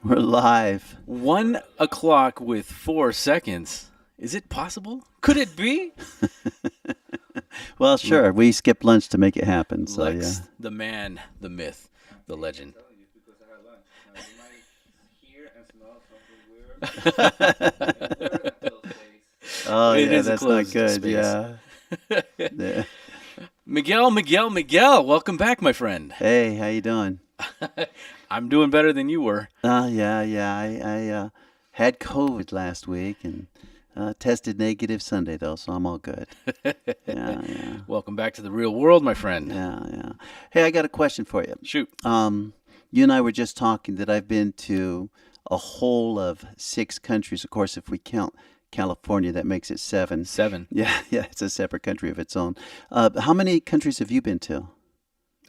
We're live. 1 o'clock with 4 seconds. Is it possible? Could it be? Well, sure. We skipped lunch to make it happen. So yeah. Lex, the man, the myth, the legend. Oh It yeah, is a that's not closed good. space. Yeah. Yeah. Miguel, welcome back, my friend. Hey, how you doing? I'm doing better than you were. Yeah. I had COVID last week and tested negative Sunday though, so I'm all good. Yeah. Welcome back to the real world, my friend. Yeah. Hey, I got a question for you. Shoot. You and I were just talking that I've been to a whole of 6 countries. Of course, if we count California, that makes it seven. 7. Yeah, it's a separate country of its own. How many countries have you been to?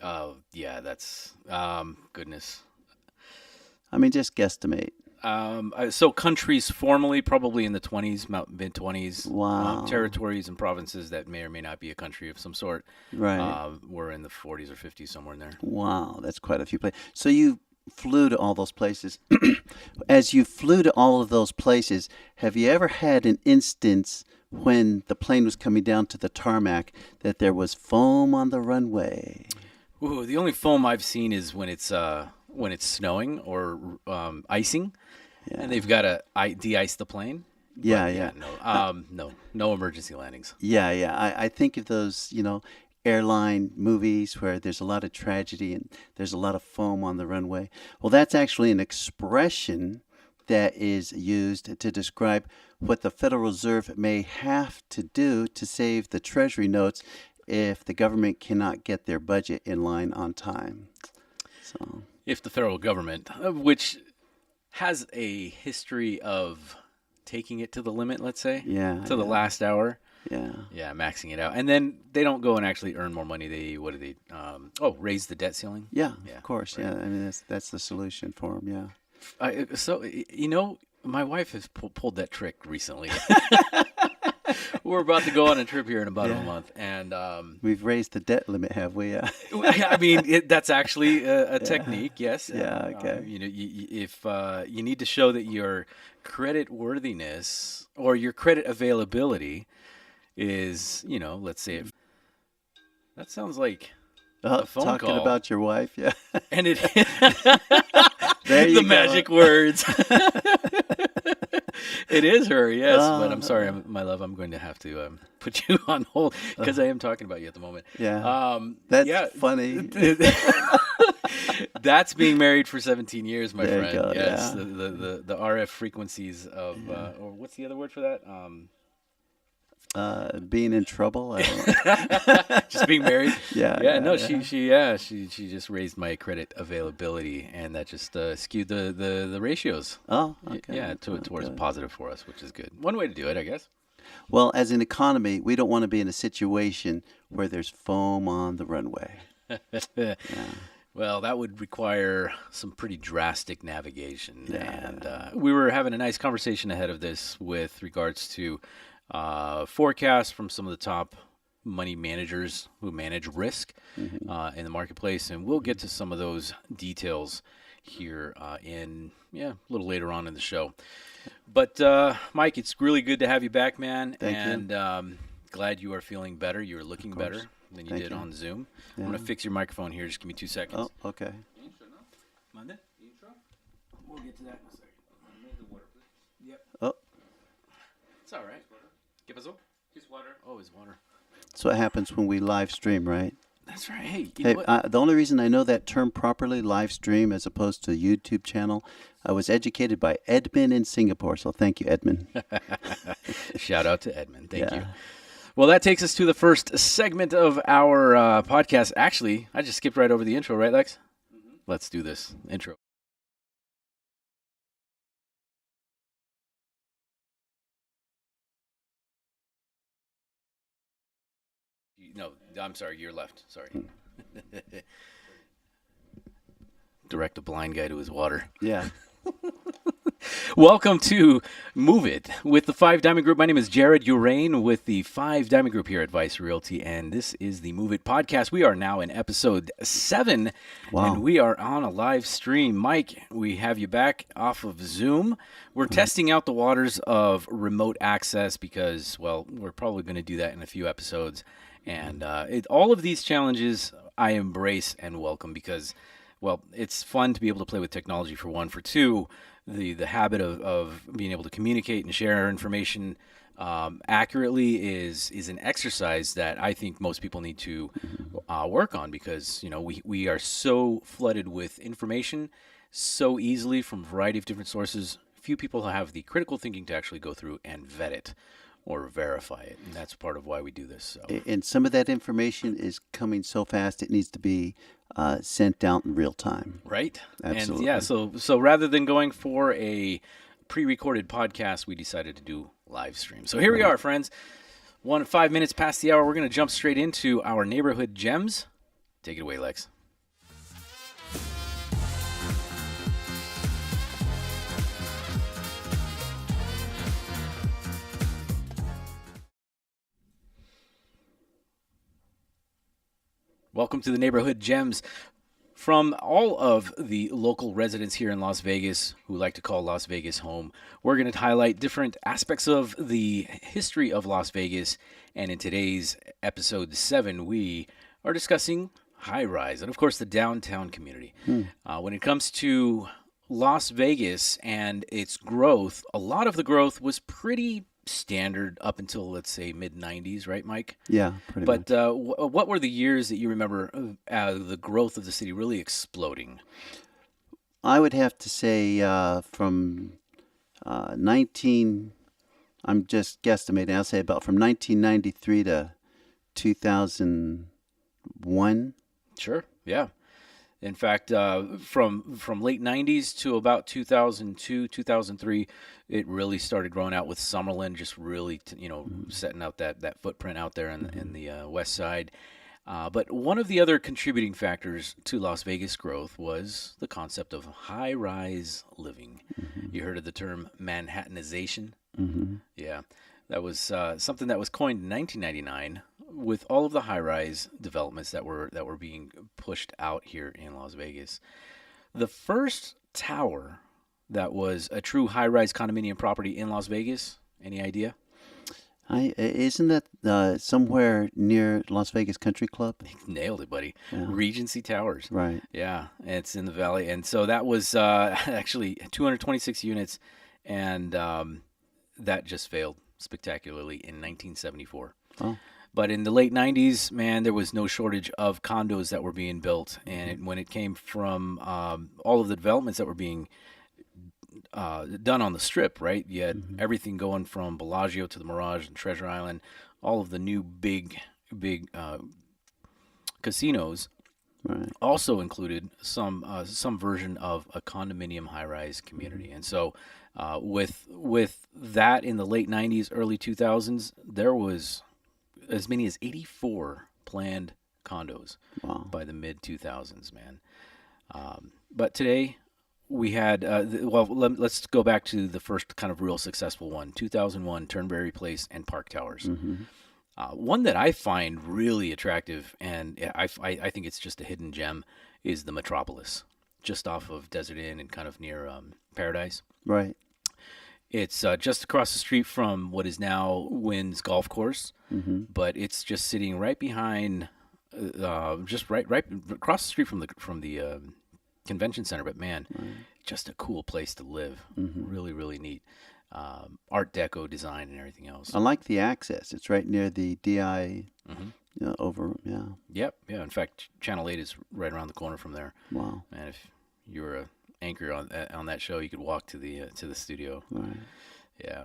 Oh, yeah, that's goodness. I mean, just guesstimate. So countries formally probably in the 20s, mid 20s. Wow. Territories and provinces that may or may not be a country of some sort. Right. We're in the 40s or 50s, somewhere in there. Wow, that's quite a few places. So you flew to all those places. As you flew to all of those places, have you ever had an instance when the plane was coming down to the tarmac that there was foam on the runway? Ooh, the only foam I've seen is when it's snowing or icing, Yeah. and they've got to de-ice the plane. But Yeah. no emergency landings. Yeah. I think of those, airline movies where there's a lot of tragedy and there's a lot of foam on the runway. Well, that's actually an expression that is used to describe what the Federal Reserve may have to do to save the Treasury notes if the government cannot get their budget in line on time. So, If the federal government, which has a history of taking it to the limit, let's say, yeah. to the last hour. Yeah. Yeah, maxing it out, and then they don't go and actually earn more money. What do they? Raise the debt ceiling. Yeah, Yeah, of course. right. Yeah, I mean that's the solution for them. Yeah. My wife has pulled that trick recently. We're about to go on a trip here in about a month, and We've raised the debt limit, have we? I mean that's actually a technique. Yes. Yeah, okay. If you need to show that your credit worthiness or your credit availability is, let's say that sounds like a phone Talking call. about your wife, yeah. And it There you the go. magic words. It is her, yes. But I'm Oh. sorry, my love. I'm going to have to put you on hold because I am talking about you at the moment. Yeah. That's funny. That's being married for 17 years, my There you friend. go, Yes, yeah. the RF frequencies of, or what's the other word for that? Being in trouble, I don't know. Just being married. Yeah. No, she just raised my credit availability, and that just skewed the ratios. Oh, okay. Yeah, towards good. positive for us, which is good. One way to do it, I guess. Well, as an economy, we don't want to be in a situation where there's foam on the runway. Yeah. Well, that would require some pretty drastic navigation, Yeah. and we were having a nice conversation ahead of this with regards to forecasts from some of the top money managers who manage risk in the marketplace, and we'll get to some of those details here a little later on in the show. But Mike, it's really good to have you back, man. Thank you. And glad you are feeling better. You are looking better than you Thank did you. on Zoom. Yeah. I'm going to fix your microphone here. Just give me 2 seconds. Oh, okay. Monday? We'll get to that in a second. Yep. Oh, It's all right. ¿Qué pasó? His water. Oh, his water. that's what happens when we live stream, right? That's right. Hey, you Hey, know what? the only reason I know that term properly, live stream, as opposed to YouTube channel, I was educated by Edmund in Singapore. So thank you, Edmund. Shout out to Edmund. Thank Yeah. you. Well, that takes us to the first segment of our podcast. Actually, I just skipped right over the intro, right, Lex? Let's do this intro. No, I'm sorry. You're left. Sorry. Direct a blind guy to his water. Yeah. Welcome to Move It with the Five Diamond Group. My name is Jared Uraine with the Five Diamond Group here at Vice Realty, and this is the Move It podcast. We are now in episode 7, Wow. and we are on a live stream. Mike, we have you back off of Zoom. We're testing out the waters of remote access because, well, we're probably going to do that in a few episodes. And all of these challenges I embrace and welcome because, well, it's fun to be able to play with technology for one. For two, the habit of being able to communicate and share information accurately is an exercise that I think most people need to work on because we are so flooded with information so easily from a variety of different sources. Few people have the critical thinking to actually go through and vet it or verify it, and that's part of why we do this. So. And some of that information is coming so fast it needs to be sent out in real time. Right. Absolutely. And yeah, so rather than going for a pre-recorded podcast, we decided to do live stream. So here we are, friends. 5 minutes past the hour. We're going to jump straight into our neighborhood gems. Take it away, Lex. Welcome to the Neighborhood Gems. From all of the local residents here in Las Vegas who like to call Las Vegas home, we're going to highlight different aspects of the history of Las Vegas. And in today's episode 7, we are discussing high-rise and, of course, the downtown community. When it comes to Las Vegas and its growth, a lot of the growth was pretty standard up until, let's say, mid-90s, right, Mike? Yeah, pretty much. But what were the years that you remember the growth of the city really exploding? I would have to say from 19, I'm just guesstimating, I'll say about from 1993 to 2001. Sure, yeah. In fact, from late 90s to about 2002, 2003, it really started growing out with Summerlin, just really, setting out that footprint out there in the west side. But one of the other contributing factors to Las Vegas growth was the concept of high-rise living. You heard of the term Manhattanization? Yeah, that was something that was coined in 1999 with all of the high-rise developments that were being pushed out here in Las Vegas. The first tower that was a true high-rise condominium property in Las Vegas, any idea? Isn't that somewhere near Las Vegas Country Club? Nailed it, buddy. Yeah. Regency Towers. Right. Yeah, it's in the valley. And so that was actually 226 units, and that just failed spectacularly in 1974. Oh. But in the late 90s, man, there was no shortage of condos that were being built. And when it came from all of the developments that were being done on the Strip, right? You had everything going from Bellagio to the Mirage and Treasure Island, all of the new big casinos. Right. Also included some version of a condominium high-rise community. And so with that in the late 90s, early 2000s, there was as many as 84 planned condos by the mid-2000s, man. But today we had, let's go back to the first kind of real successful one, 2001, Turnberry Place and Park Towers. One that I find really attractive, and I think it's just a hidden gem, is the Metropolis, just off of Desert Inn and kind of near Paradise. Right. It's just across the street from what is now Wynn's Golf Course, but it's just sitting right behind, just right across the street from the convention center. But man, just a cool place to live. Really, really neat. Art Deco design and everything else. I like the access. It's right near the DI over. Yeah. Yep. Yeah. In fact, Channel 8 is right around the corner from there. Wow. And if you were a anchor on that show, you could walk to the studio. Right. Yeah.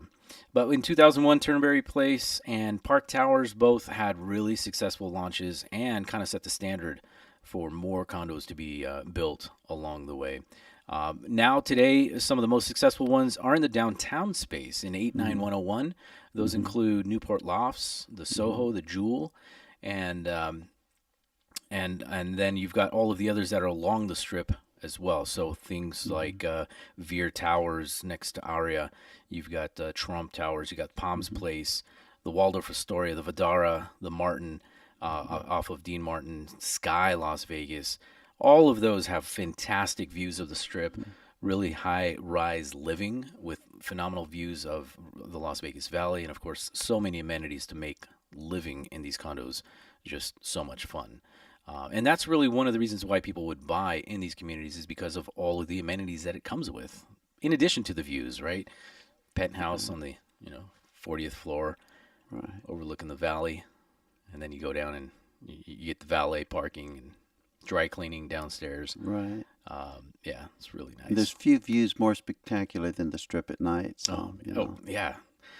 But in 2001, Turnberry Place and Park Towers both had really successful launches and kind of set the standard for more condos to be built along the way. Now, today, some of the most successful ones are in the downtown space in 89101. Those include Newport Lofts, the Soho, the Jewel, and then you've got all of the others that are along the Strip as well. So things like Veer Towers next to Aria, you've got Trump Towers, you got Palms Place, the Waldorf Astoria, the Vidara, the Martin off of Dean Martin, Sky Las Vegas. All of those have fantastic views of the Strip, really high rise living with phenomenal views of the Las Vegas Valley, and of course, so many amenities to make living in these condos just so much fun. And that's really one of the reasons why people would buy in these communities is because of all of the amenities that it comes with, in addition to the views, right? Penthouse on the 40th floor, Right. overlooking the valley, and then you go down and you get the valet parking and dry cleaning downstairs. Right. Yeah, it's really nice. There's few views more spectacular than the Strip at night. So, yeah.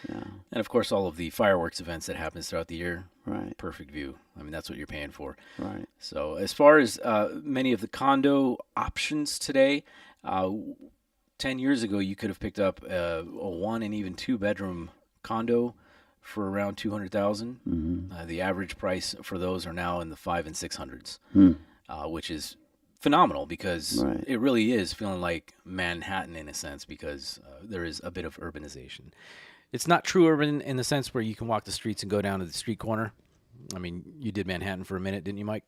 Yeah. And of course, all of the fireworks events that happens throughout the year. Right. Perfect view. I mean, that's what you're paying for. Right. So as far as many of the condo options today, 10 years ago, you could have picked up a 1 and even 2 bedroom condo for around 200,000. Mm-hmm. The average price for those are now in the 5 and 600s, Hmm. which is phenomenal because Right. it really is feeling like Manhattan in a sense because there is a bit of urbanization. It's not true urban in the sense where you can walk the streets and go down to the street corner. I mean, you did Manhattan for a minute, didn't you, Mike?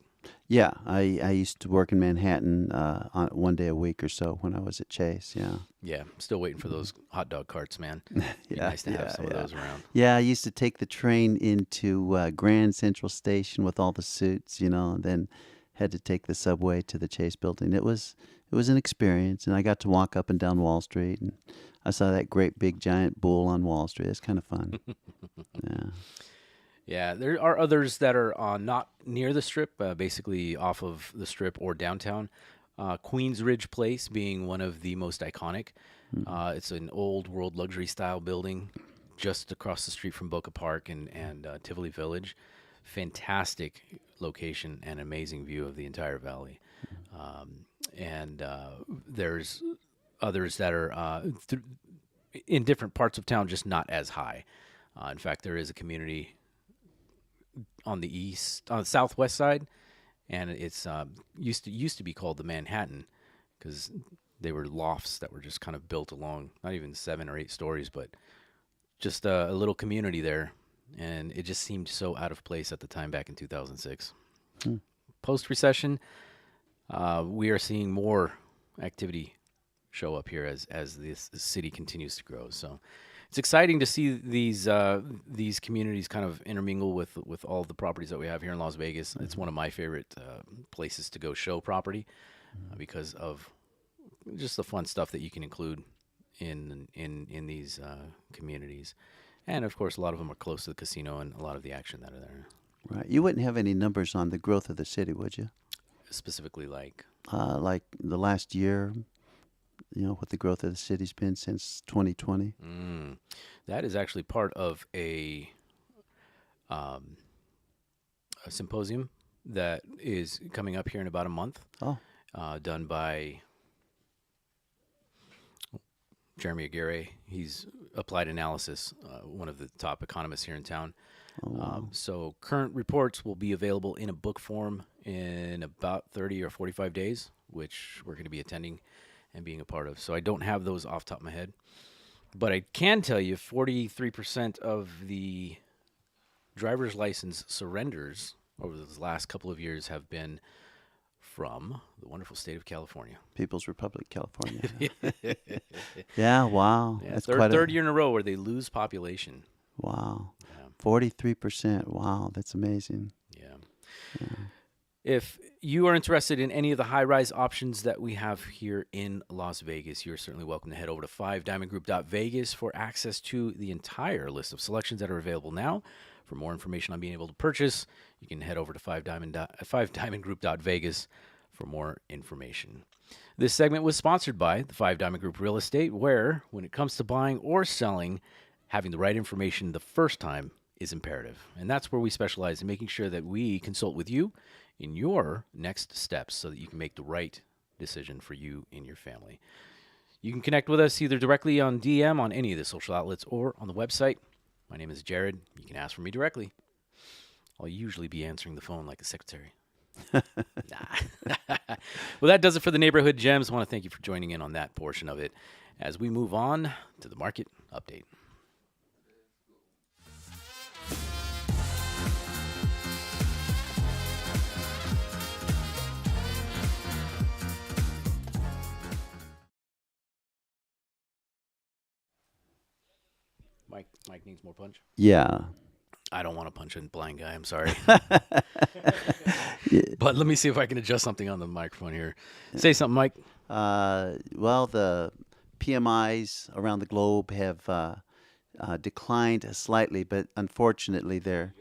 Yeah, I used to work in Manhattan on 1 day a week or so when I was at Chase. Yeah. Yeah, still waiting for those hot dog carts, man. Be Yeah, nice to have some of those around. Yeah, I used to take the train into Grand Central Station with all the suits, and then had to take the subway to the Chase building. It was an experience, and I got to walk up and down Wall Street, and I saw that great big giant bull on Wall Street. It's kind of fun. Yeah. Yeah, there are others that are not near the Strip, basically off of the Strip or downtown. Queens Ridge Place being one of the most iconic. It's an old world luxury style building just across the street from Boca Park and Tivoli Village. Fantastic location and amazing view of the entire valley. And there's others that are in different parts of town, just not as high. In fact, there is a community on the southwest side, and it's used to be called the Manhattan because they were lofts that were just kind of built along, not even 7 or 8 stories, but just a little community there, and it just seemed so out of place at the time back in 2006. Post-recession, we are seeing more activity show up here as this city continues to grow. So it's exciting to see these communities kind of intermingle with all the properties that we have here in Las Vegas. It's one of my favorite places to go show property because of just the fun stuff that you can include in these communities. And of course, a lot of them are close to the casino and a lot of the action that are there. Right. You wouldn't have any numbers on the growth of the city, would you? Specifically, like Like the last year, what the growth of the city's been since 2020. that is actually part of a symposium that is coming up here in about a month. Oh. Done by Jeremy Aguirre. He's applied analysis, one of the top economists here in town. Oh, wow. So current reports will be available in a book form in about 30 or 45 days, which we're going to be attending and being a part of. So I don't have those off the top of my head. But I can tell you 43% of the driver's license surrenders over the last couple of years have been from the wonderful state of California. People's Republic, California. Yeah, wow. Yeah, That's third year in a row where they lose population. Wow. Yeah. 43%. Wow, that's amazing. Yeah. If you are interested in any of the high-rise options that we have here in Las Vegas, you're certainly welcome to head over to 5diamondgroup.vegas for access to the entire list of selections that are available now. For more information on being able to purchase, you can head over to 5diamondgroup.vegas for more information. This segment was sponsored by the 5 Diamond Group Real Estate, where, when it comes to buying or selling, having the right information the first time is imperative. And that's where we specialize in making sure that we consult with you in your next steps so that you can make the right decision for you and your family. You can connect with us either directly on DM on any of the social outlets or on the website. My name is Jared. You can ask for me directly. I'll usually be answering the phone like a secretary. Nah. Well, that does it for the Neighborhood Gems. I want to thank you for joining in on that portion of it as we move on to the market update. Mike needs more punch. Yeah. I don't want to punch a blind guy. I'm sorry. Yeah. But let me see if I can adjust something on the microphone here. Say something, Mike. Well, the PMIs around the globe have declined slightly, but unfortunately, Go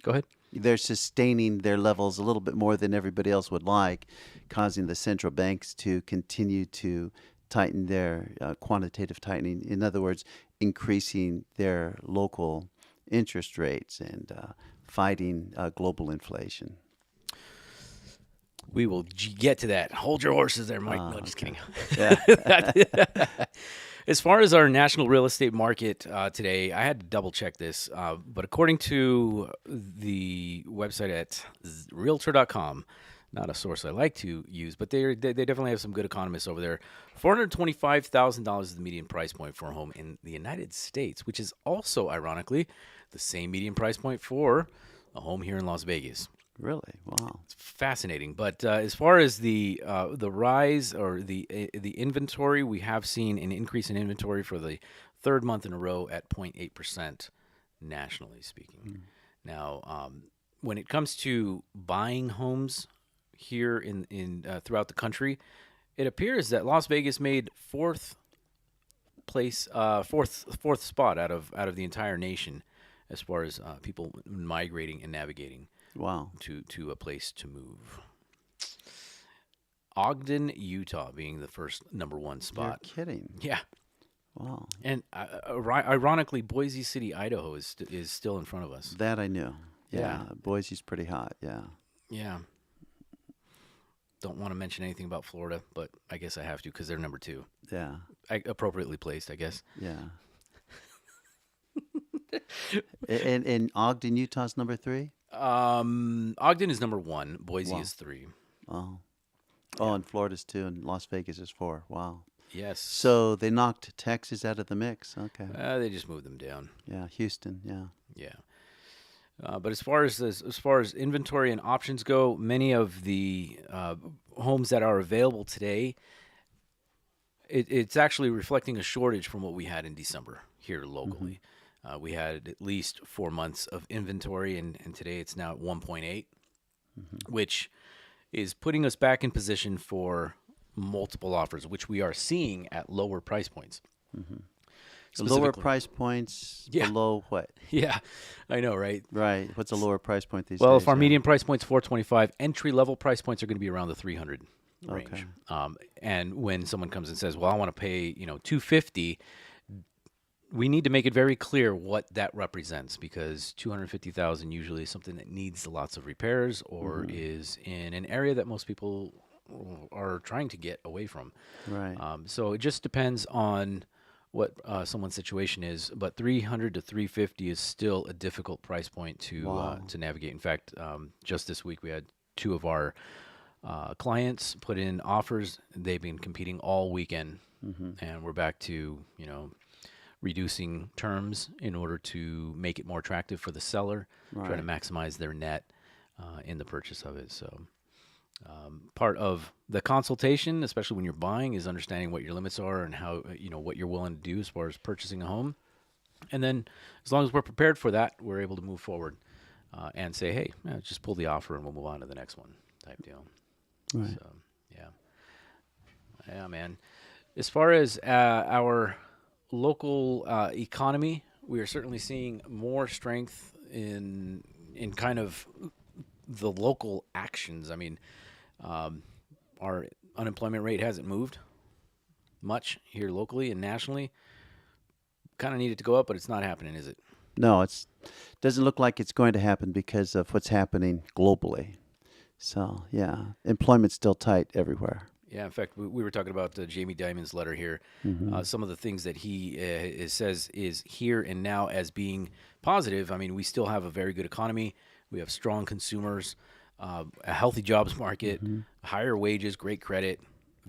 ahead. they're sustaining their levels a little bit more than everybody else would like, causing the central banks to continue to tighten their quantitative tightening. In other words, increasing their local interest rates and fighting global inflation. We will get to that. Hold your horses there, Mike. No, just kidding. Yeah. As far as our national real estate market today, I had to double check this, but according to the website at realtor.com, not a source I like to use, but they definitely have some good economists over there. $425,000 is the median price point for a home in the United States, which is also, ironically, the same median price point for a home here in Las Vegas. Really? Wow. It's fascinating. But as far as the rise or the inventory, we have seen an increase in inventory for the third month in a row at 0.8% nationally speaking. Now, when it comes to buying homes here in throughout the country, it appears that Las Vegas made fourth spot out of the entire nation as far as people migrating and navigating. Wow. To a place to move. Ogden, Utah being the first number one spot. You're kidding. Yeah. Wow. And ironically, Boise City, Idaho is still in front of us. That I knew. Yeah. Yeah. Boise's pretty hot. Yeah. Yeah. Don't want to mention anything about Florida, but I guess I have to because they're number two. Yeah. Appropriately placed, I guess. Yeah. And Ogden, Utah's number 3? Ogden is number 1. Boise Wow. is 3. Oh. Oh, and Florida's 2, and Las Vegas is 4. Wow. Yes. So they knocked Texas out of the mix. Okay. They just moved them down. Yeah, Houston. Yeah. Yeah. But as far as inventory and options go, many of the homes that are available today, it's actually reflecting a shortage from what we had in December here locally. We had at least 4 months of inventory, and today it's now at 1.8, which is putting us back in position for multiple offers, which we are seeing at lower price points. The lower price points below what? Yeah, I know, right? Right. What's a lower price point these days? Well, if our median price point's $425, entry level price points are going to be around the 300 range. Okay. And when someone comes and says, "Well, I want to pay, $250," we need to make it very clear what that represents, because $250,000 usually is something that needs lots of repairs or is in an area that most people are trying to get away from. Right. So it just depends on what someone's situation is, but 300 to 350 is still a difficult price point to navigate. In fact, just this week we had 2 of our clients put in offers. They've been competing all weekend, and we're back to reducing terms in order to make it more attractive for the seller, trying to maximize their net in the purchase of it. So part of the consultation, especially when you're buying, is understanding what your limits are and how what you're willing to do as far as purchasing a home. And then as long as we're prepared for that, we're able to move forward and say, hey, just pull the offer and we'll move on to the next one type deal. Right. So, yeah, man. As far as our local economy, we are certainly seeing more strength in kind of the local actions. I mean, our unemployment rate hasn't moved much here locally and nationally. Kind of needed to go up, but it's not happening, is it? No, doesn't look like it's going to happen because of what's happening globally. So, yeah, employment's still tight everywhere. Yeah, in fact, we were talking about Jamie Dimon's letter here. Some of the things that he says is here and now as being positive. I mean, we still have a very good economy. We have strong consumers, a healthy jobs market, higher wages, great credit,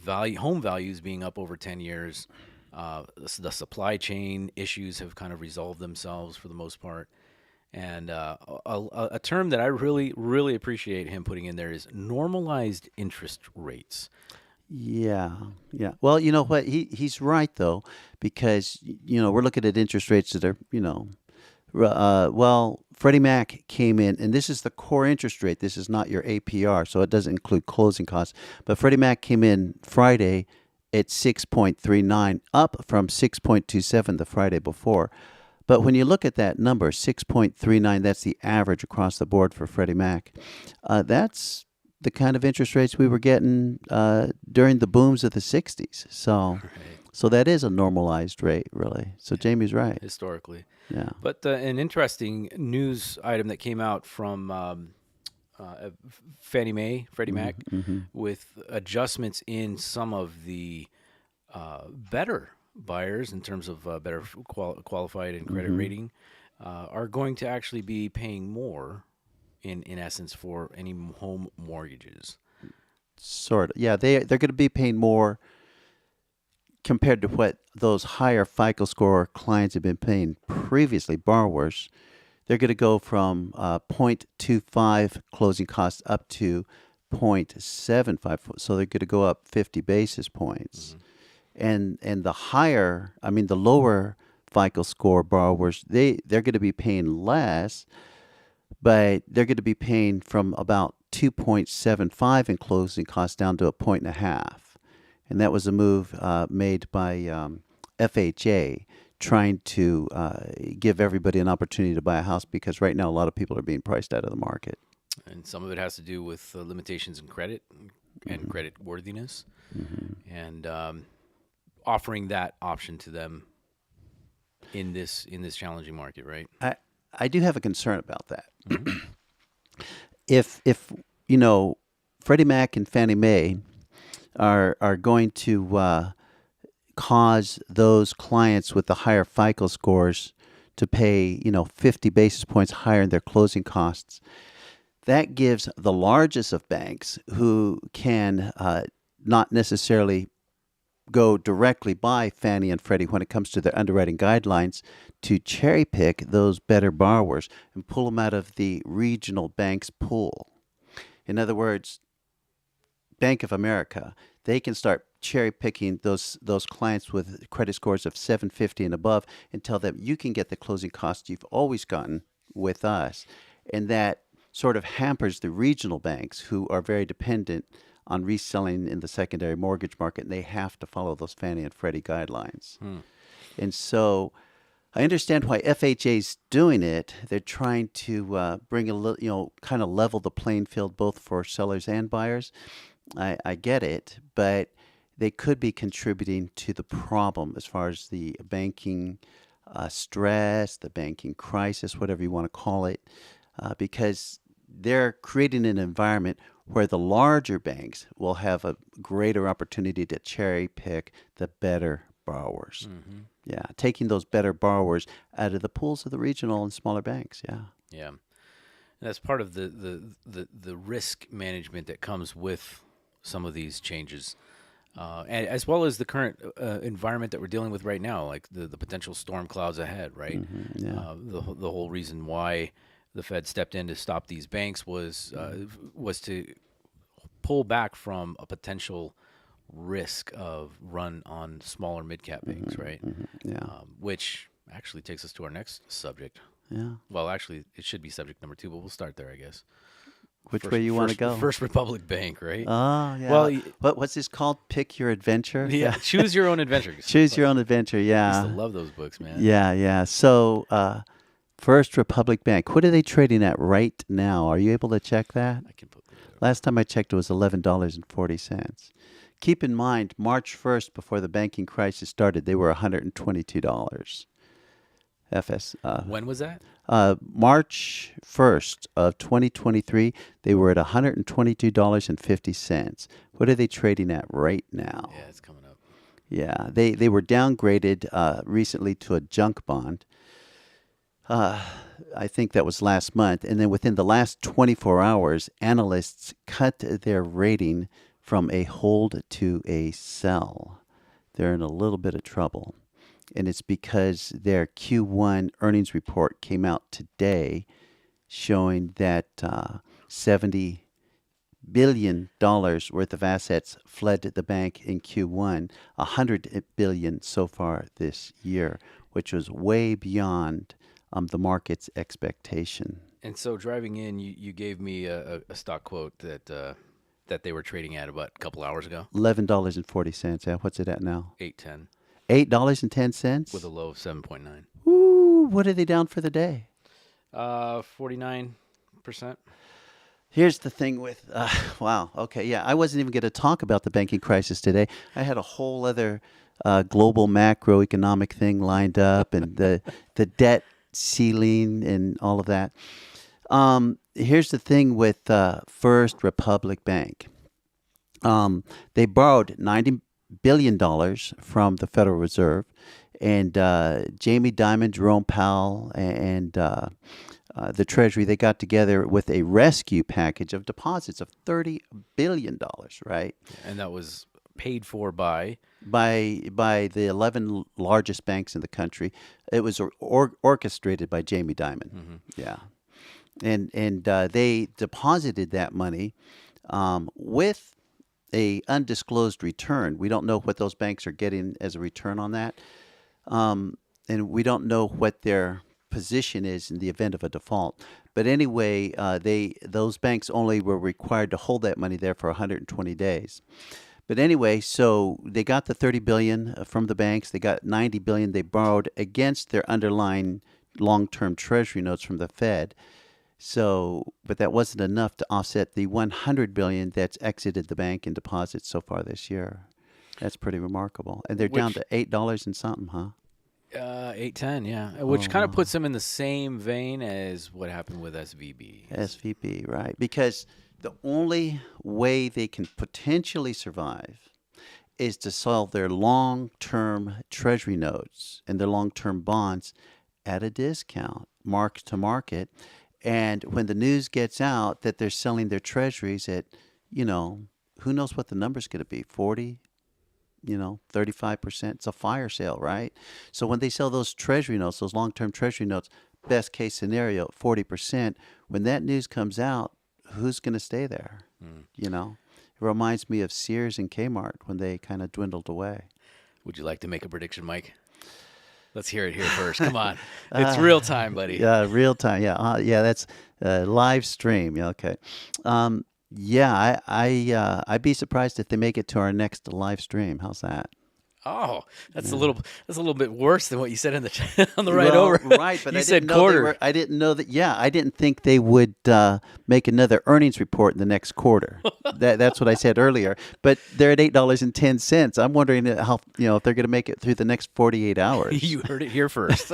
home values being up over 10 years. The supply chain issues have kind of resolved themselves for the most part. And a term that I really, really appreciate him putting in there is normalized interest rates. Yeah, yeah. Well, you know what? He's right though, because we're looking at interest rates that are well, Freddie Mac came in, and this is the core interest rate. This is not your APR, so it doesn't include closing costs. But Freddie Mac came in Friday at 6.39, up from 6.27 the Friday before. But when you look at that number, 6.39, that's the average across the board for Freddie Mac. That's the kind of interest rates we were getting during the booms of the 60s. So, Right. so that is a normalized rate, really. So Jamie's right. Historically. Yeah. But an interesting news item that came out from Freddie Mac, Mm-hmm. with adjustments in some of the better buyers in terms of better qualified and credit Mm-hmm. rating, are going to actually be paying more, in essence, for any home mortgages. Sort of. Yeah, they're going to be paying more compared to what those higher FICO score clients have been paying previously, borrowers. They're going to go from 0.25 closing costs up to 0.75. So they're going to go up 50 basis points. And the lower FICO score borrowers, they're going to be paying less, but they're going to be paying from about 2.75 in closing costs down to a point and a half. And that was a move made by FHA, trying to give everybody an opportunity to buy a house, because right now a lot of people are being priced out of the market. And some of it has to do with limitations in credit and credit worthiness, and offering that option to them in this challenging market, right? I do have a concern about that. Mm-hmm. If Freddie Mac and Fannie Mae are going to cause those clients with the higher FICO scores to pay 50 basis points higher in their closing costs, that gives the largest of banks, who can not necessarily go directly by Fannie and Freddie when it comes to their underwriting guidelines, to cherry pick those better borrowers and pull them out of the regional bank's pool. In other words, Bank of America, they can start cherry picking those clients with credit scores of 750 and above, and tell them, you can get the closing costs you've always gotten with us. And that sort of hampers the regional banks, who are very dependent on reselling in the secondary mortgage market, and they have to follow those Fannie and Freddie guidelines. And so I understand why FHA's doing it. They're trying to bring a little, kind of level the playing field both for sellers and buyers. I get it, but they could be contributing to the problem as far as the banking stress, the banking crisis, whatever you want to call it, because they're creating an environment where the larger banks will have a greater opportunity to cherry pick the better borrowers. Mm-hmm. Yeah, taking those better borrowers out of the pools of the regional and smaller banks. Yeah. Yeah. And that's part of the risk management that comes with some of these changes, and as well as the current environment that we're dealing with right now, like the potential storm clouds ahead, right? Yeah. The whole reason why the Fed stepped in to stop these banks was to pull back from a potential risk of run on smaller mid-cap banks, right? Yeah. Which actually takes us to our next subject. Yeah. Well, actually, it should be subject number 2, but we'll start there, I guess. Which way you want to go? First Republic Bank, right? Oh, yeah. Well, what's this called? Pick Your Adventure? yeah, choose your own adventure. Choose Your Own Adventure. I Yeah. used to love those books, man. Yeah, yeah. So, First Republic Bank, what are they trading at right now? Are you able to check that? I can put that up. Last time I checked, it was $11.40. Keep in mind, March 1st, before the banking crisis started, they were $122. When was that? March 1st of 2023, they were at $122.50. What are they trading at right now? Yeah, it's coming up. Yeah, they were downgraded recently to a junk bond. Uh, I think that was last month. And then within the last 24 hours, analysts cut their rating from a hold to a sell. They're in a little bit of trouble. And it's because their Q1 earnings report came out today showing that $70 billion worth of assets fled the bank in Q1, 100 billion so far this year, which was way beyond the market's expectation. And so driving in, you gave me a stock quote that they were trading at about a couple hours ago. $11.40. Yeah, what's it at now? 8.10 with a $8.10. low of 7.9. Ooh, what are they down for the day? 49%. Here's the thing with, wow, okay, yeah, I wasn't even going to talk about the banking crisis today. I had a whole other global macroeconomic thing lined up and the debt ceiling and all of that. Here's the thing with First Republic Bank. They borrowed $90 billion from the Federal Reserve, and Jamie Dimon, Jerome Powell, and the Treasury, they got together with a rescue package of deposits of $30 billion, right? And that was paid for by. By the 11 largest banks in the country. It was orchestrated by Jamie Dimon. Yeah. And they deposited that money with a undisclosed return. We don't know what those banks are getting as a return on that. And we don't know what their position is in the event of a default. But anyway, those banks only were required to hold that money there for 120 days. But anyway, so they got the 30 billion from the banks. They got 90 billion they borrowed against their underlying long-term treasury notes from the Fed. So, but that wasn't enough to offset the 100 billion that's exited the bank in deposits so far this year. That's pretty remarkable. And they're down to $8 and something, huh? 8.10, yeah, which kind of puts them in the same vein as what happened with SVB. SVB, right? Because the only way they can potentially survive is to sell their long-term treasury notes and their long-term bonds at a discount, mark to market. And when the news gets out that they're selling their treasuries at, who knows what the number's going to be, 40, 35%. It's a fire sale, right? So when they sell those treasury notes, those long-term treasury notes, best case scenario, 40%, when that news comes out, who's going to stay there? It reminds me of Sears and Kmart when they kind of dwindled away. Would you like to make a prediction, Mike? Let's hear it here first. Come on. It's real time, buddy. Yeah, real time. Yeah, yeah, that's live stream. Yeah, okay. Yeah, I'd be surprised if they make it to our next live stream. How's that? Oh, that's a little bit worse than what you said in the on the right over. Right, but you I said didn't know quarter. I didn't know that. Yeah, I didn't think they would make another earnings report in the next quarter. That's what I said earlier. But they're at $8.10. I'm wondering how if they're going to make it through the next 48 hours. You heard it here first.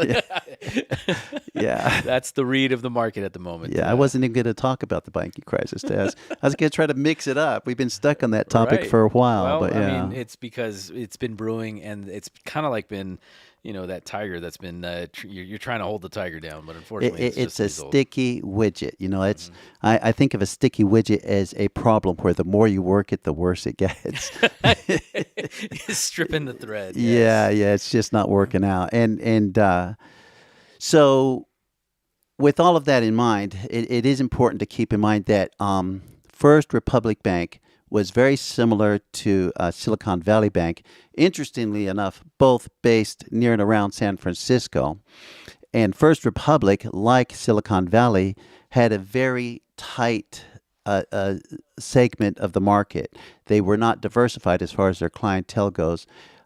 Yeah. That's the read of the market at the moment. Yeah, I wasn't even going to talk about the banking crisis, Taz. I was going to try to mix it up. We've been stuck on that topic Right. for a while, Well, but yeah. I mean, it's because it's been brewing, and it's kind of like been, that tiger that's been. You're trying to hold the tiger down, but unfortunately, It's just a these old- sticky widget. It's I think of a sticky widget as a problem where the more you work it, the worse it gets. stripping the thread. Yeah, Yes. yeah, it's just not working out. And so with all of that in mind, it is important to keep in mind that First Republic Bank was very similar to Silicon Valley Bank. Interestingly enough, both based near and around San Francisco. And First Republic, like Silicon Valley, had a very tight segment of the market. They were not diversified as far as their clientele goes.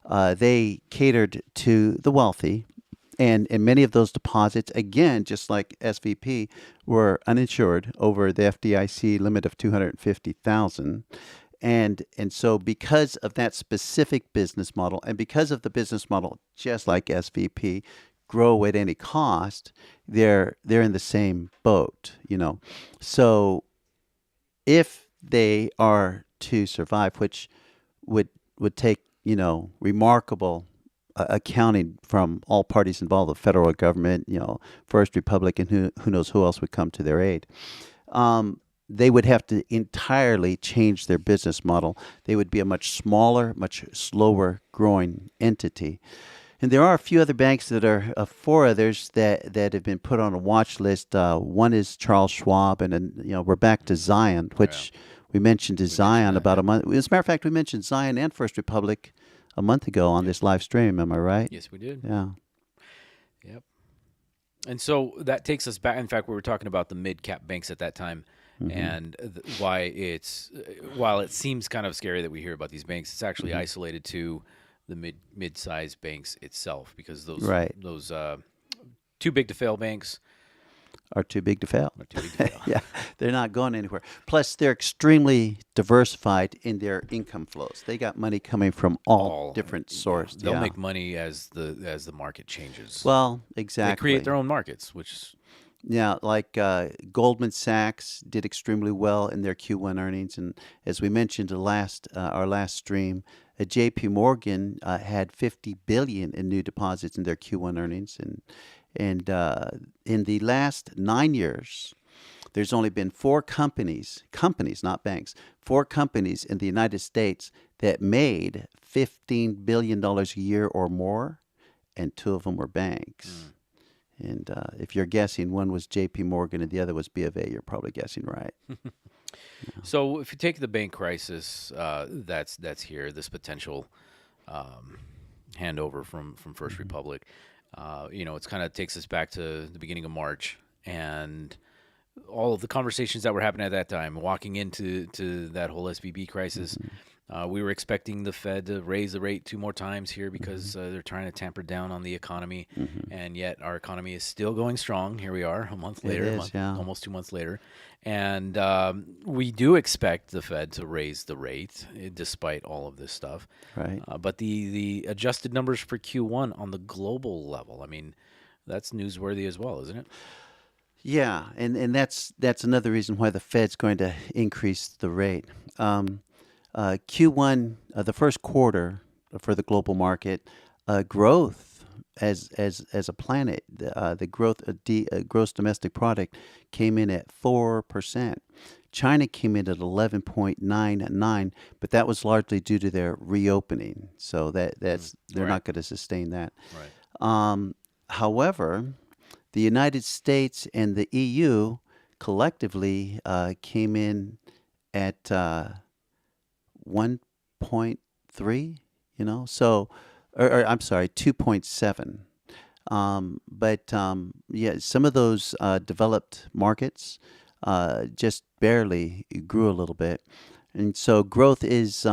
They catered to the wealthy. And many of those deposits, again, just like SVP, were uninsured over the FDIC limit of 250,000. And so because of that specific business model, and because of the business model, just like SVP, grow at any cost, they're in the same boat, So if they are to survive, which would take, remarkable accounting from all parties involved, the federal government, First Republic, and who knows who else would come to their aid. They would have to entirely change their business model. They would be a much smaller, much slower growing entity. And there are a few other banks that are four others that have been put on a watch list. One is Charles Schwab, and then we're back to Zion, Yeah, which we mentioned to we mentioned Zion that. about Yeah. a month. As a matter of fact, we mentioned Zion and First Republic a month ago on Yeah. this live stream. Am I right? Yes, we did. Yeah. Yep. And so that takes us back. In fact, we were talking about the mid-cap banks at that time, and why it's while it seems kind of scary that we hear about these banks, it's actually isolated to the mid-sized banks itself, because Right. those too big to fail banks Are too big to fail. are too big to fail. Yeah, they're not going anywhere. Plus, they're extremely diversified in their income flows. They got money coming from all different sources. They'll Yeah. make money as the market changes. Well, They exactly. create their own markets, which Yeah, like Goldman Sachs did extremely well in their Q1 earnings, and as we mentioned our last stream, J.P. Morgan had 50 billion in new deposits in their Q1 earnings, and in the last 9 years, there's only been four companies, not banks, four companies in the United States that made $15 billion a year or more, and two of them were banks. And if you're guessing, one was J.P. Morgan and the other was B of A, you're probably guessing right. So if you take the bank crisis that's here, this potential handover from First Republic, it's kind of takes us back to the beginning of March and all of the conversations that were happening at that time, walking into that whole SVB crisis. We were expecting the Fed to raise the rate 2 more times here because they're trying to tamper down on the economy, and yet our economy is still going strong. Here we are, a month later, Yeah. almost 2 months later, and we do expect the Fed to raise the rate despite all of this stuff. Right. But the adjusted numbers for Q1 on the global level, I mean, that's newsworthy as well, isn't it? Yeah, and that's another reason why the Fed's going to increase the rate. Q1, the first quarter for the global market, growth as a planet, the growth gross domestic product came in at 4%. China came in at 11.99, but that was largely due to their reopening. So they're Right. not going to sustain that. Right. However, the United States and the EU collectively came in at 1.3, so, or I'm sorry, 2.7. But yeah, some of those developed markets just barely grew a little bit. And so growth is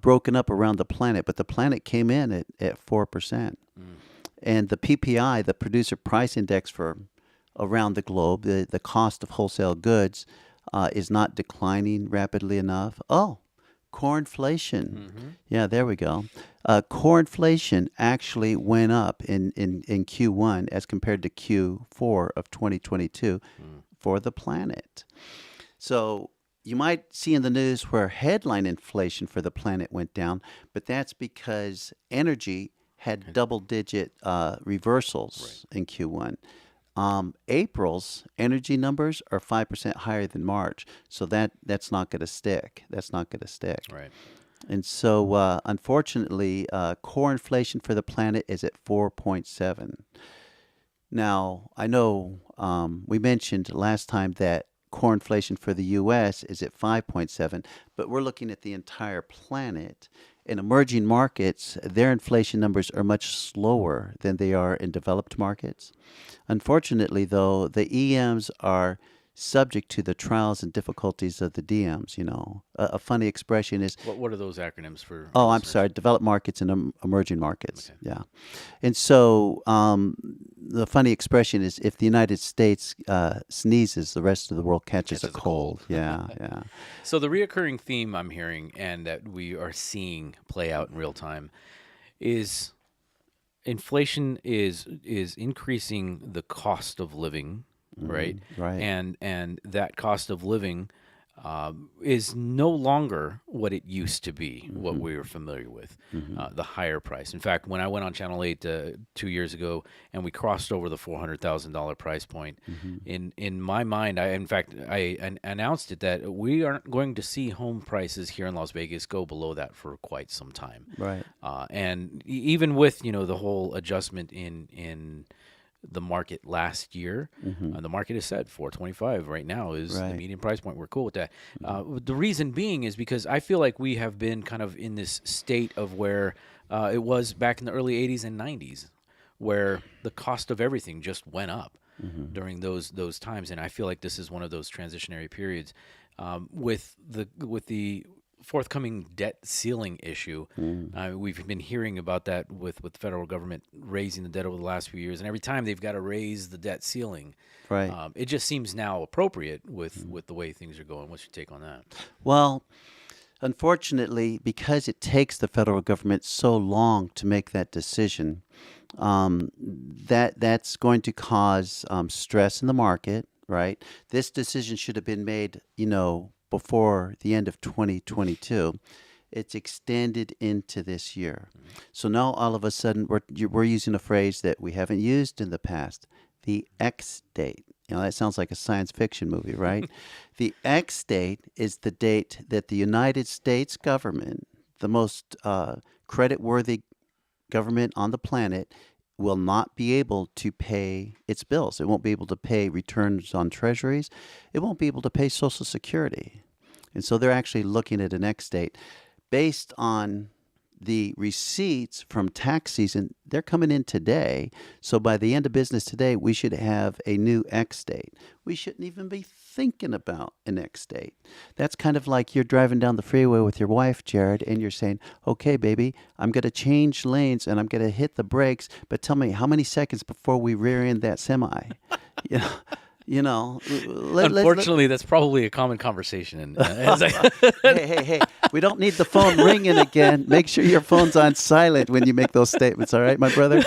broken up around the planet, but the planet came in at 4%. And the PPI, the Producer Price Index for around the globe, the cost of wholesale goods is not declining rapidly enough. Oh, core inflation. Yeah, there we go. Core inflation actually went up in Q1 as compared to Q4 of 2022 for the planet. So you might see in the news where headline inflation for the planet went down, but that's because energy had double-digit reversals in Q1. April's energy numbers are 5% higher than March, so that's not going to stick. That's not going to stick. Right. And so, unfortunately, core inflation for the planet is at 4.7. Now, I know we mentioned last time that core inflation for the U.S. is at 5.7, but we're looking at the entire planet. In emerging markets, their inflation numbers are much slower than they are in developed markets. Unfortunately, though, the EMs are subject to the trials and difficulties of the DMs. A funny expression is, What are those acronyms for? oh, our I'm listeners? sorry, developed markets and emerging markets. Okay. Yeah. And so the funny expression is, if the United States sneezes, the rest of the world catches a cold. Yeah, yeah. So the reoccurring theme I'm hearing and that we are seeing play out in real time is inflation is increasing the cost of living, right? Right. And that cost of living is no longer what it used to be, what we were familiar with, the higher price. In fact, when I went on Channel 8 2 years ago and we crossed over the $400,000 price point, in my mind, I announced it that we aren't going to see home prices here in Las Vegas go below that for quite some time. Right. And even with the whole adjustment in the market last year, the market is set 425 right now is the Right. median price point. We're cool with that. The reason being is because I feel like we have been kind of in this state of where it was back in the early 80s and 90s, where the cost of everything just went up during those times. And I feel like this is one of those transitionary periods with the forthcoming debt ceiling issue. We've been hearing about that with the federal government raising the debt over the last few years, and every time they've got to raise the debt ceiling, Right. it just seems now appropriate with the way things are going. What's your take on that? Well, unfortunately, because it takes the federal government so long to make that decision, that's going to cause stress in the market, right? This decision should have been made, before the end of 2022. It's extended into this year. So now all of a sudden we're using a phrase that we haven't used in the past, the X date. That sounds like a science fiction movie, right? The X date is the date that the United States government, the most credit-worthy government on the planet, will not be able to pay its bills. It won't be able to pay returns on treasuries. It won't be able to pay Social Security. And so they're actually looking at an X date. Based on the receipts from tax season, they're coming in today. So by the end of business today, we should have a new X date. We shouldn't even be thinking about an X date. That's kind of like you're driving down the freeway with your wife, Jared, and you're saying, okay, baby, I'm going to change lanes and I'm going to hit the brakes, but tell me how many seconds before we rear end that semi? you know, Unfortunately, that's probably a common conversation. And hey, we don't need the phone ringing again. Make sure your phone's on silent when you make those statements, all right, my brother?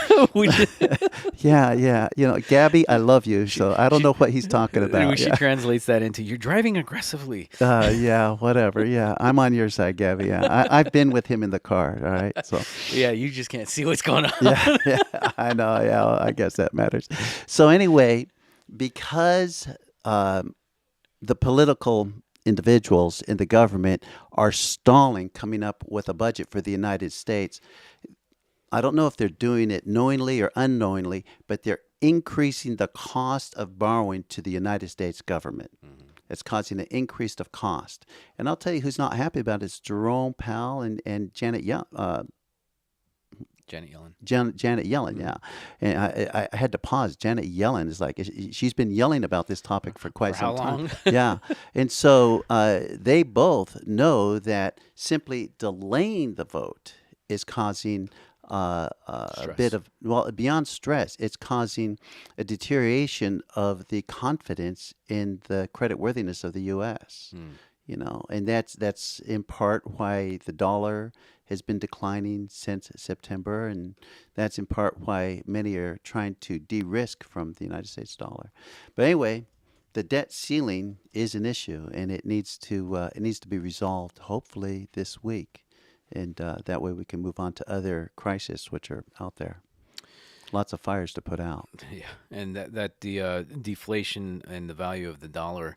Yeah. Gabby, I love you, so I don't know what he's talking about. She translates that into, you're driving aggressively. Yeah, whatever. Yeah, I'm on your side, Gabby. Yeah, I've been with him in the car, all right? So. Yeah, you just can't see what's going on. Yeah, I know. Yeah, I guess that matters. So anyway, because the political individuals in the government are stalling coming up with a budget for the United States, I don't know if they're doing it knowingly or unknowingly, but they're increasing the cost of borrowing to the United States government. It's causing an increase of cost. And I'll tell you who's not happy about it is Jerome Powell and Janet Yellen. Janet Yellen, yeah. And I had to pause. Janet Yellen is like, she's been yelling about this topic for quite some time. Yeah. And so they both know that simply delaying the vote is causing a bit of, beyond stress, it's causing a deterioration of the confidence in the creditworthiness of the U.S. And that's in part why the dollar has been declining since September, and that's in part why many are trying to de-risk from the United States dollar. But anyway, the debt ceiling is an issue, and it needs to be resolved hopefully this week, and that way we can move on to other crises which are out there. Lots of fires to put out. Yeah, and that the deflation and the value of the dollar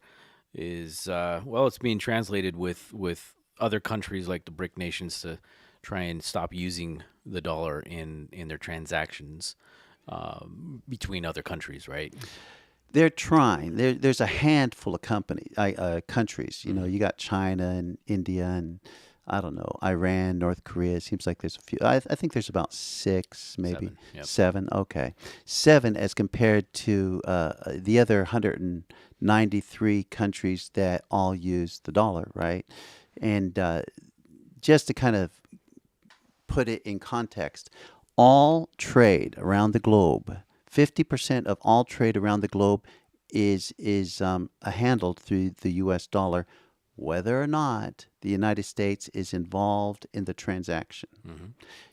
is it's being translated with other countries like the BRIC nations to try and stop using the dollar in their transactions between other countries, right? They're trying. There's a handful of countries. You got China and India and I don't know, Iran, North Korea. It seems like there's a few. I think there's about 6, maybe 7. Okay, 7 as compared to the other 193 countries that all use the dollar, right? And just to kind of put it in context, all trade around the globe, 50% of all trade around the globe is handled through the U.S. dollar, whether or not the United States is involved in the transaction.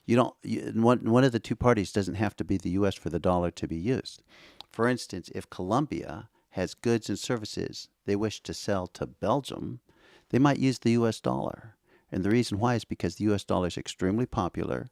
One of the two parties doesn't have to be the U.S. for the dollar to be used. For instance, if Colombia has goods and services they wish to sell to Belgium, they might use the US dollar. And the reason why is because the US dollar is extremely popular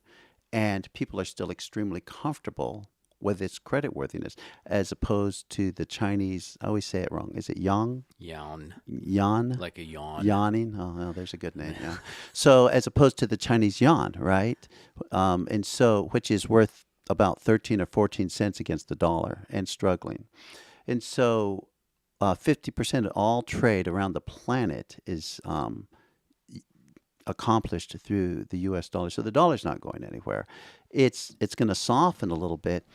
and people are still extremely comfortable with its creditworthiness as opposed to the Chinese. I always say it wrong. Is it yang? Yawn. Yan? Like a yawn. Yawning. Oh, well, there's a good name. Yeah. So as opposed to the Chinese yuan, right? And so which is worth about 13 or 14 cents against the dollar and struggling. And so 50% of all trade around the planet is accomplished through the U.S. dollar. So the dollar's not going anywhere. It's going to soften a little bit.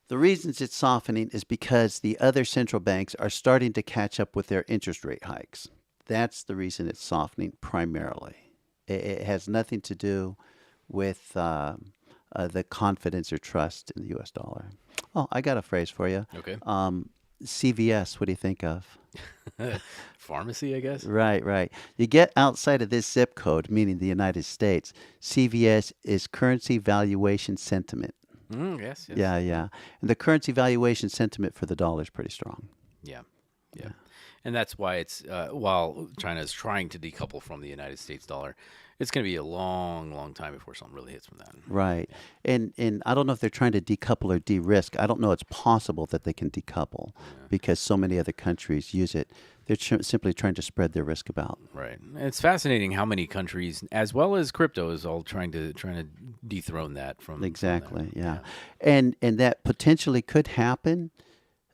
The reasons it's softening is because the other central banks are starting to catch up with their interest rate hikes. That's the reason it's softening primarily. It has nothing to do with the confidence or trust in the U.S. dollar. Oh, I got a phrase for you. Okay. CVS, what do you think of? Pharmacy, I guess. Right, right. You get outside of this zip code, meaning the United States, CVS is currency valuation sentiment. Yes, yes. Yeah, yeah. And the currency valuation sentiment for the dollar is pretty strong. Yeah, yeah. And that's why it's, while China is trying to decouple from the United States dollar, it's going to be a long, long time before something really hits from that. Right. And I don't know if they're trying to decouple or de-risk. I don't know it's possible that they can decouple because so many other countries use it. They're simply trying to spread their risk about. Right. And it's fascinating how many countries, as well as crypto, is all trying to dethrone that from Exactly. from that. Yeah. And that potentially could happen.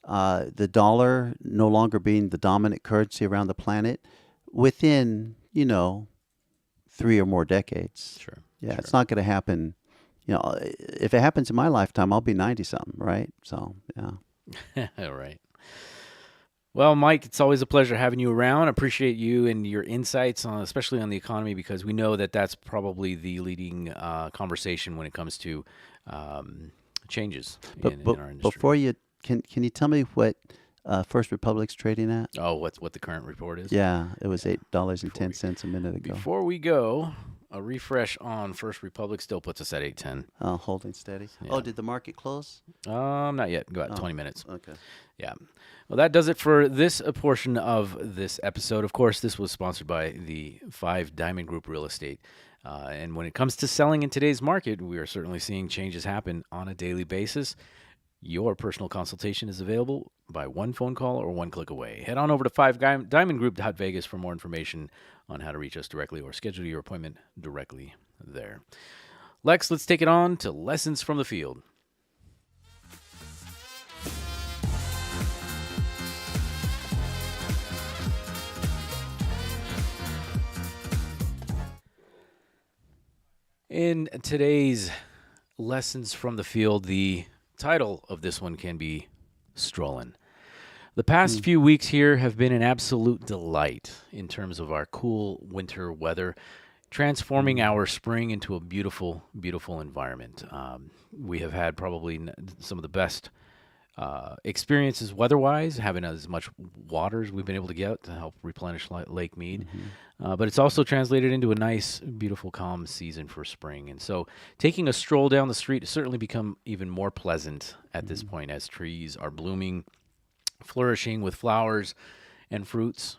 The dollar no longer being the dominant currency around the planet within, 3 or more decades. Sure. Yeah, sure. it's not going to happen. If it happens in my lifetime, I'll be 90 something, right? So, yeah. All right. Well, Mike, it's always a pleasure having you around. I appreciate you and your insights, especially on the economy, because we know that that's probably the leading conversation when it comes to changes in our industry. Before you can you tell me what First Republic's trading at? Oh, what the current report is? Yeah, it was $8.10 a minute ago. Before we go, a refresh on First Republic still puts us at 810. Holding steady. Yeah. Oh, did the market close? Not yet. Go out 20 minutes. Okay. Yeah. Well, that does it for this portion of this episode. Of course, this was sponsored by the 5 Diamond Group Real Estate. And when it comes to selling in today's market, we are certainly seeing changes happen on a daily basis. Your personal consultation is available by one phone call or one click away. Head on over to 5diamondgroup.vegas for more information on how to reach us directly or schedule your appointment directly there. Lex, let's take it on to Lessons from the Field. In today's Lessons from the Field, the title of this one can be Strolling. The past few weeks here have been an absolute delight in terms of our cool winter weather, transforming our spring into a beautiful, beautiful environment. We have had probably some of the best experiences weather-wise, having as much water as we've been able to get to help replenish Lake Mead. But it's also translated into a nice, beautiful, calm season for spring. And so taking a stroll down the street has certainly become even more pleasant at this point as trees are blooming, flourishing with flowers and fruits.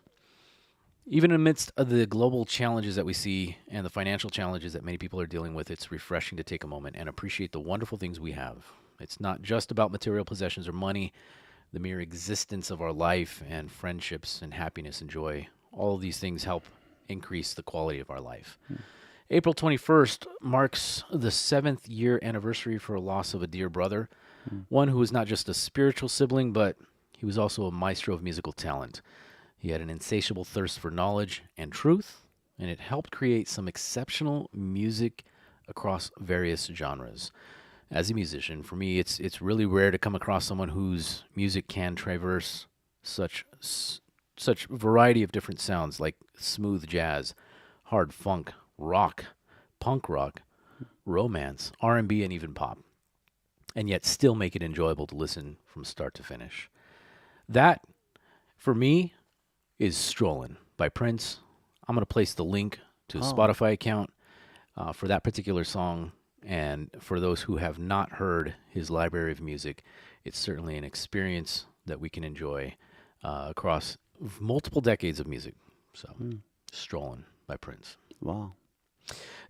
Even amidst the global challenges that we see and the financial challenges that many people are dealing with, it's refreshing to take a moment and appreciate the wonderful things we have. It's not just about material possessions or money. The mere existence of our life and friendships and happiness and joy, all of these things help increase the quality of our life. April 21st marks the 7th year anniversary for a loss of a dear brother, one who was not just a spiritual sibling, but he was also a maestro of musical talent. He had an insatiable thirst for knowledge and truth, and it helped create some exceptional music across various genres. As a musician, for me, it's really rare to come across someone whose music can traverse such variety of different sounds, like smooth jazz, hard funk, rock, punk rock, romance, R&B, and even pop, and yet still make it enjoyable to listen from start to finish. That, for me, is Strolling by Prince. I'm going to place the link to a Spotify account for that particular song. And for those who have not heard his library of music, it's certainly an experience that we can enjoy across multiple decades of music. So Stolen by Prince. Wow.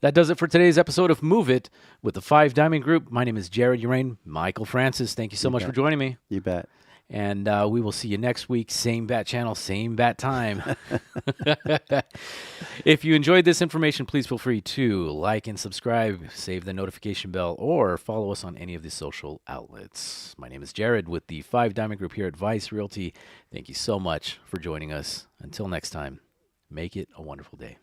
That does it for today's episode of Move It with the Five Diamond Group. My name is Jared Uraine. Michael Francis, thank you so much for joining me. You bet. And we will see you next week. Same bat channel, same bat time. If you enjoyed this information, please feel free to like and subscribe, save the notification bell, or follow us on any of the social outlets. My name is Jared with the Five Diamond Group here at Vice Realty. Thank you so much for joining us. Until next time, make it a wonderful day.